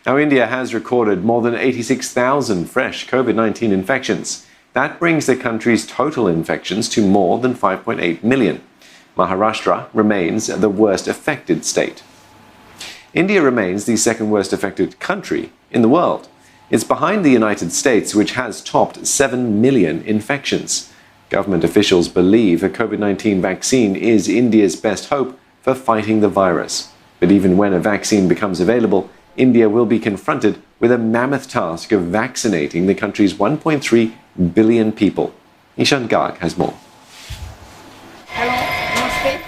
Now, India has recorded more than 86,000 fresh COVID-19 infections. That brings the country's total infections to more than 5.8 million. Maharashtra remains the worst affected state. India remains the second worst affected country in the world. It's behind the United States, which has topped 7 million infections. Government officials believe the COVID-19 vaccine is India's best hope for fighting the virus. But even when a vaccine becomes available, India will be confronted with a mammoth task of vaccinating the country's 1.3 billion people. Ishan Garg has more.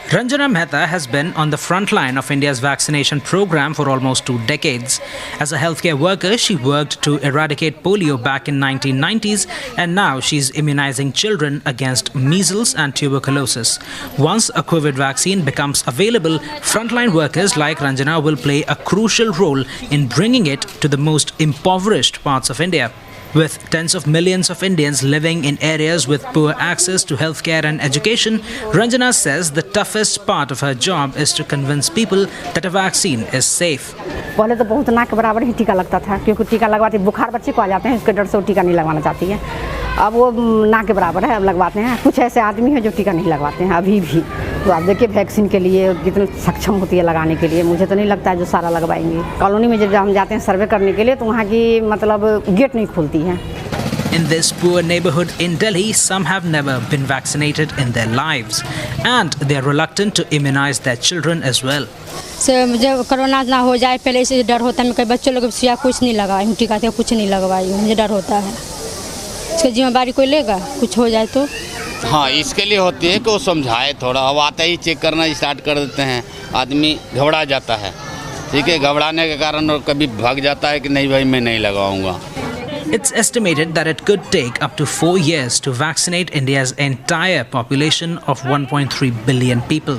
Ranjana Mehta has been on the front line of India's vaccination program for almost 2 decades. As a healthcare worker, she worked to eradicate polio back in 1990s, and now she's immunizing children against measles and tuberculosis. Once a COVID vaccine becomes available, frontline workers like Ranjana will play a crucial role in bringing it to the most impoverished parts of India. With tens of millions of Indians living in areas with poor access to healthcare and education, Ranjana says the toughest part of her job is to convince people that a vaccine is safe. पहले तो बहुत ना के बराबर ही टीका लगता था, क्योंकि टीका लगवाते बुखार बच्चे को आ जाते हैं, इसके डर से वो टीका नहीं लगवाना चाहती है। अब वो ना के बराबर है, अब लगवाते हैं। कुछ ऐसे आदमी हैं जो टीका नहीं लगवाते हैं अभी भी। तो आप देखिए वैक्सीन के लिए कितनी सक्षम होती है लगाने के लिए। मुझे तो नहीं लगता है जो सारा लगवाएंगे। कॉलोनी में जब हम जाते हैं सर्वे करने के लिए तो वहाँ की मतलब गेट नहीं खुलती है। In this poor neighborhood in Delhi, some have never been vaccinated in their lives, and they are reluctant to immunize their children as well. जब कोरोना ना हो जाए पहले से डर होता है। मैं कई बच्चों लोग सुइया कुछ नहीं लगाई हूँ, टीका कुछ नहीं लगवाई हूँ, मुझे डर होता है। इसकी जिम्मेदारी कोई लेगा, कुछ हो जाए तो? हाँ, इसके लिए होती है कि वो समझाए थोड़ा। अब आते ही चेक करना स्टार्ट कर देते हैं, आदमी घबरा जाता है। ठीक है, घबराने के कारण और कभी भाग जाता है कि नहीं भाई मैं नहीं लगाऊंगा। It's estimated that it could take up to 4 years to vaccinate India's entire population of 1.3 billion people.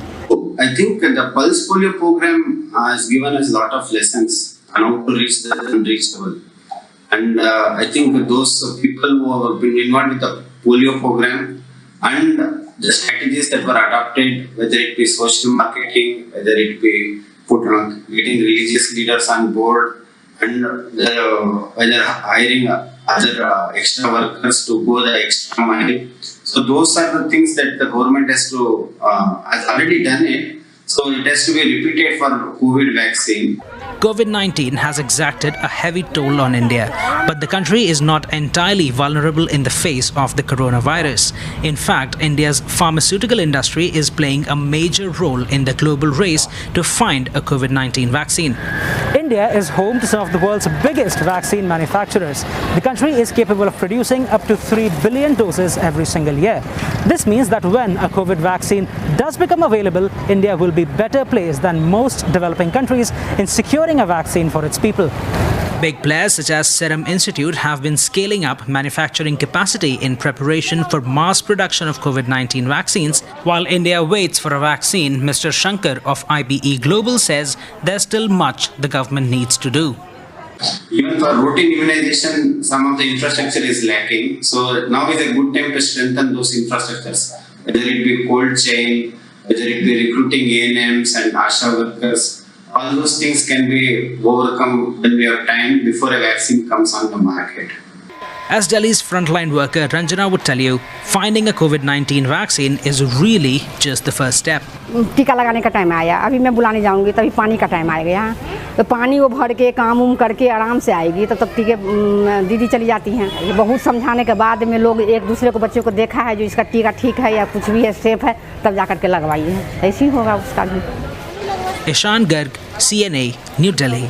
I think the Pulse Polio program has given us a lot of lessons on how to reach the unreachable. And I think those people who have been involved with the polio program and the strategies that were adopted, whether it be social marketing, whether it be getting religious leaders on board, and whether hiring other extra workers to go the extra mile. So those are the things that the government has already done it. So it has to be repeated for COVID vaccine. COVID-19 has exacted a heavy toll on India, but the country is not entirely vulnerable in the face of the coronavirus. In fact, India's pharmaceutical industry is playing a major role in the global race to find a COVID-19 vaccine. India is home to some of the world's biggest vaccine manufacturers. The country is capable of producing up to 3 billion doses every single year. This means that when a COVID vaccine does become available, India will be better placed than most developing countries in securing a vaccine for its people. Big players such as Serum Institute have been scaling up manufacturing capacity in preparation for mass production of COVID-19 vaccines. While India waits for a vaccine, Mr. Shankar of IBE Global says there's still much the government needs to do. Even for routine immunization, some of the infrastructure is lacking. So now is a good time to strengthen those infrastructures, whether it be cold chain, whether it be recruiting ANMs and ASHA workers. All those things can be overcome when we have time before a vaccine comes on the market. As Delhi's frontline worker, Ranjana would tell you, finding a COVID-19 vaccine is really just the first step. टीका लगाने का time आया, अभी मैं बुलाने जाऊंगी तभी पानी का टाइम आएगा यहाँ। तो पानी वो भर के काम उम करके आराम से आएगी, तो तब टीके दीदी चली जाती हैं। ये बहुत समझाने के बाद में लोग एक दूसरे को बच्चों को देखा है जो इसका टीका ठीक है या कुछ भी है सेफ है, तब जाकर के लगवाइए। ऐसे ही होगा उसका भी। Ishan Garg, CNA, New Delhi.